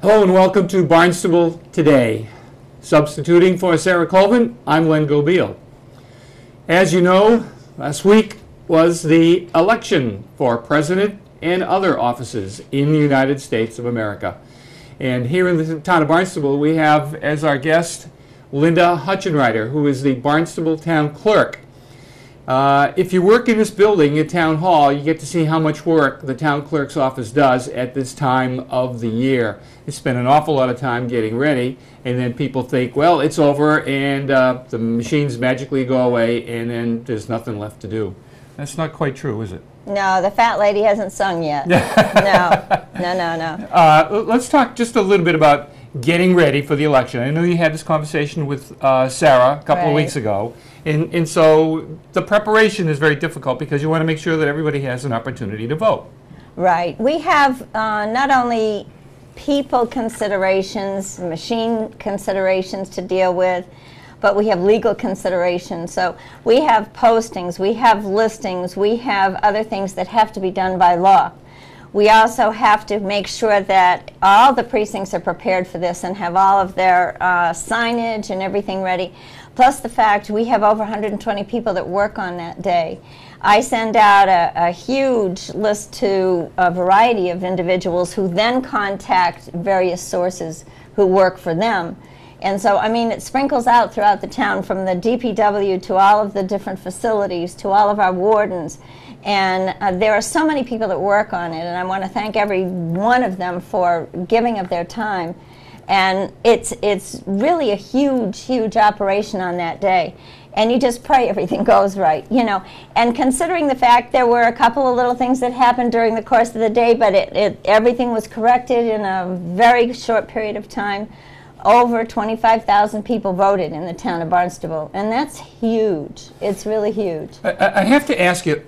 Hello and welcome to Barnstable Today. Substituting for Sarah Colvin, I'm Len Gobeil. As you know, last week was the election for president and other offices in the United States of America. And here in the town of Barnstable, we have as our guest Linda Hutchenreiter, who is the Barnstable Town Clerk. If you work in this building at Town Hall, you get to see how much work the Town Clerk's office does at this time of the year. They spend an awful lot of time getting ready, and then people think, well, it's over, and the machines magically go away, and then there's nothing left to do. That's not quite true, is it? No, the fat lady hasn't sung yet. No. Let's talk just a little bit about getting ready for the election. I know you had this conversation with Sarah a couple of weeks ago. And so the preparation is very difficult because you want to make sure that everybody has an opportunity to vote. Right. We have not only people considerations, machine considerations to deal with, but we have legal considerations. So we have postings, we have listings, we have other things that have to be done by law. We also have to make sure that all the precincts are prepared for this and have all of their signage and everything ready. Plus the fact we have over 120 people that work on that day. I send out a huge list to a variety of individuals who then contact various sources who work for them. And so, I mean, it sprinkles out throughout the town, from the DPW to all of the different facilities to all of our wardens. And there are so many people that work on it, and I want to thank every one of them for giving of their time. And it's really a huge, huge operation on that day. And you just pray everything goes right, you know. And considering the fact there were a couple of little things that happened during the course of the day, but everything was corrected in a very short period of time. Over 25,000 people voted in the town of Barnstable, and that's huge. It's really huge. I have to ask you,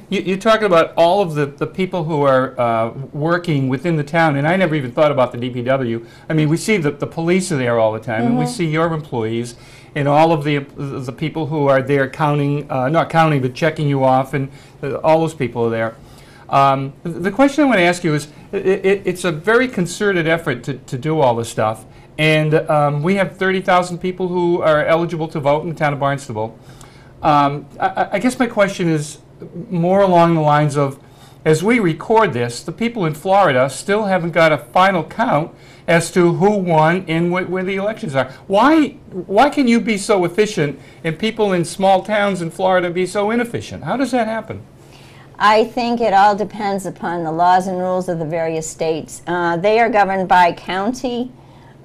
you're talking about all of the people who are working within the town, and I never even thought about the DPW. I mean, we see the police are there all the time, and we see your employees, and all of the people who are there counting, not counting, but checking you off, and all those people are there. The question I want to ask you is, it's a very concerted effort to do all this stuff. And we have 30,000 people who are eligible to vote in the town of Barnstable. I guess my question is more along the lines of, as we record this, the people in Florida still haven't got a final count as to who won and where the elections are. Why can you be so efficient and people in small towns in Florida be so inefficient? How does that happen? I think it all depends upon the laws and rules of the various states. They are governed by county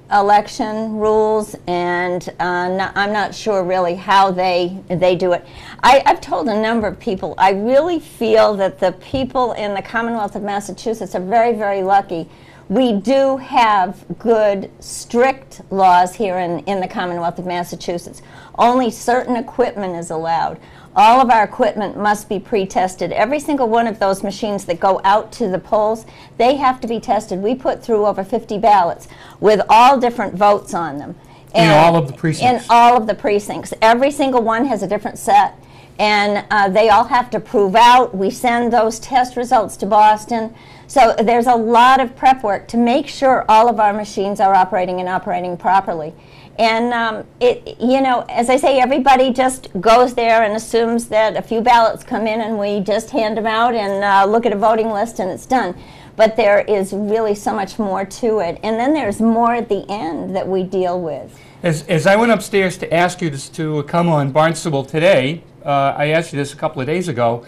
election rules, and I'm not sure really how they do it. I've told a number of people, I really feel that the people in the Commonwealth of Massachusetts are very, very lucky. We do have good, strict laws here in the Commonwealth of Massachusetts. Only certain equipment is allowed. All of our equipment must be pre-tested. Every single one of those machines that go out to the polls, they have to be tested. We put through over 50 ballots with all different votes on them. In all of the precincts? In all of the precincts. Every single one has a different set, and they all have to prove out. We send those test results to Boston. So there's a lot of prep work to make sure all of our machines are operating and operating properly. And you know, as I say, everybody just goes there and assumes that a few ballots come in and we just hand them out and look at a voting list and it's done. But there is really so much more to it. And then there's more at the end that we deal with. As I went upstairs to ask you to come on Barnstable Today, I asked you this a couple of days ago.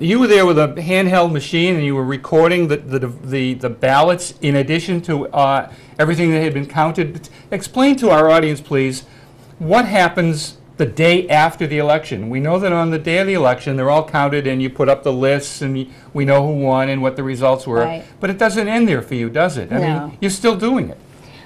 You were there with a handheld machine and you were recording the ballots in addition to everything that had been counted. Explain to our audience, please, what happens the day after the election. We know that on the day of the election they're all counted and you put up the lists and we know who won and what the results were. Right. But it doesn't end there for you, does it? I mean, you're still doing it.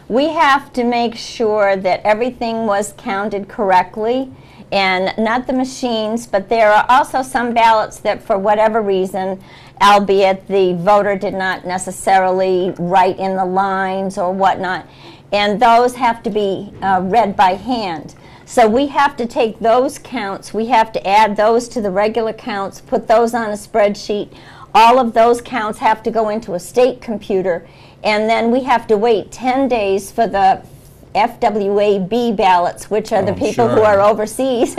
We have to make sure that everything was counted correctly. And not the machines, but there are also some ballots that for whatever reason, albeit the voter did not necessarily write in the lines or whatnot, and those have to be read by hand. So we have to take those counts, we have to add those to the regular counts, put those on a spreadsheet. All of those counts have to go into a state computer, And then we have to wait 10 days for the FWAB ballots, which are the people who are overseas.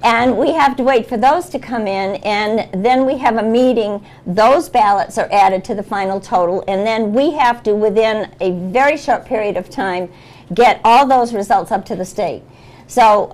And we have to wait for those to come in, and then we have a meeting. Those ballots are added to the final total, and then we have to, within a very short period of time, get all those results up to the state. So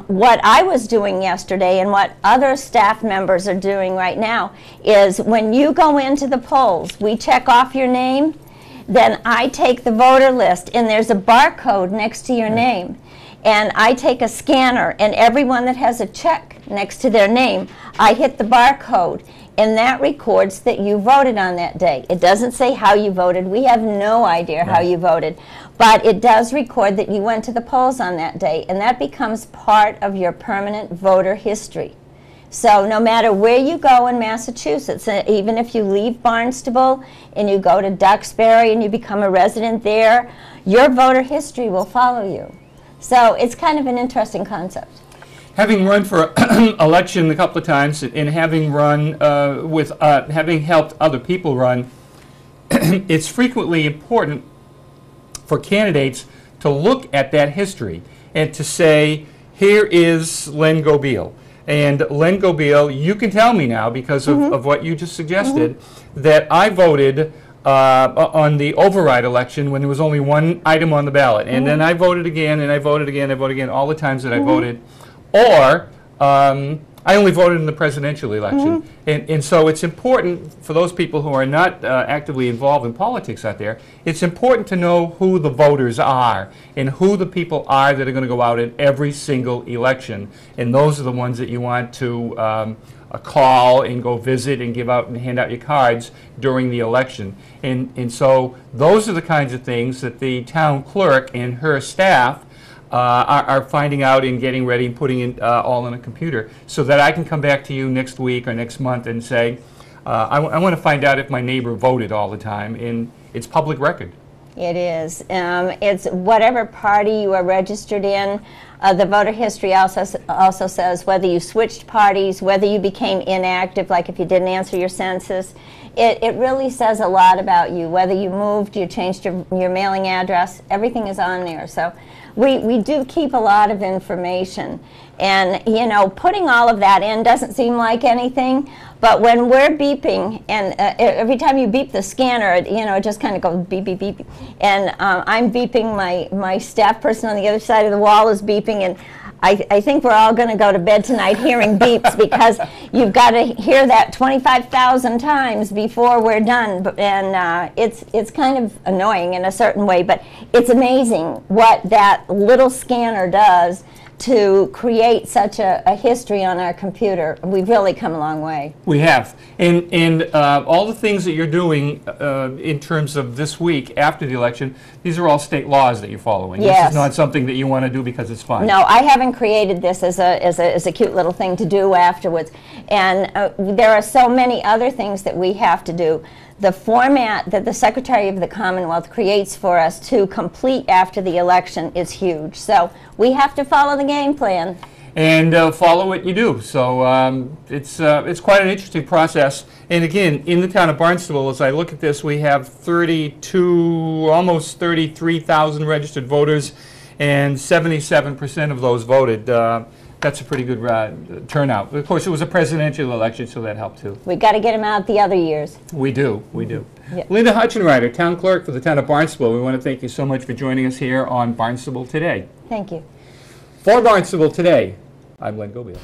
what I was doing yesterday and what other staff members are doing right now is when you go into the polls, we check off your name, then I take the voter list, and there's a barcode next to your name. And I take a scanner, and everyone that has a check next to their name, I hit the barcode, and that records that you voted on that day. It doesn't say how you voted. We have no idea how you voted. But it does record that you went to the polls on that day, and that becomes part of your permanent voter history. So no matter where you go in Massachusetts, even if you leave Barnstable and you go to Duxbury and you become a resident there, your voter history will follow you. So it's kind of an interesting concept. Having run for election a couple of times and having run having helped other people run, it's frequently important for candidates to look at that history and to say, here is Len Gobeil. And Len Gobeil, you can tell me now, because of what you just suggested, that I voted on the override election when there was only one item on the ballot. And then I voted again, and I voted again, I voted again, all the times that I voted. Or I only voted in the presidential election. And so it's important for those people who are not actively involved in politics out there, it's important to know who the voters are and who the people are that are going to go out in every single election. And those are the ones that you want to call and go visit and give out and hand out your cards during the election. And so those are the kinds of things that the town clerk and her staff are finding out and getting ready and putting it all in a computer, so that I can come back to you next week or next month and say, I want to find out if my neighbor voted all the time, and it's public record. It is. It's whatever party you are registered in. The voter history also says whether you switched parties, whether you became inactive, like if you didn't answer your census. It really says a lot about you, whether you moved, you changed your mailing address, everything is on there. So we do keep a lot of information. And, you know, putting all of that in doesn't seem like anything, but when we're beeping, and every time you beep the scanner, you know, it just kind of goes beep, beep, beep. And I'm beeping, my staff person on the other side of the wall is beeping, and I think we're all going to go to bed tonight hearing beeps, because you've got to hear that 25,000 times before we're done. And it's kind of annoying in a certain way, but it's amazing what that little scanner does to create such a history on our computer. We've really come a long way. We have. And all the things that you're doing in terms of this week after the election, these are all state laws that you're following. Yes. This is not something that you want to do because it's fun. No, I haven't created this as a cute little thing to do afterwards. And there are so many other things that we have to do. The format that the Secretary of the Commonwealth creates for us to complete after the election is huge. So we have to follow the game plan. And follow what you do. So it's quite an interesting process. And again, in the town of Barnstable, as I look at this, we have 32, almost 33,000 registered voters, and 77% of those voted. That's a pretty good turnout. Of course, it was a presidential election, so that helped too. We've got to get them out the other years. We do, we do. Yep. Linda Hutchenreiter, Town Clerk for the town of Barnstable, we want to thank you so much for joining us here on Barnstable Today. Thank you. For Barnstable Today, I'm Len Gobeil.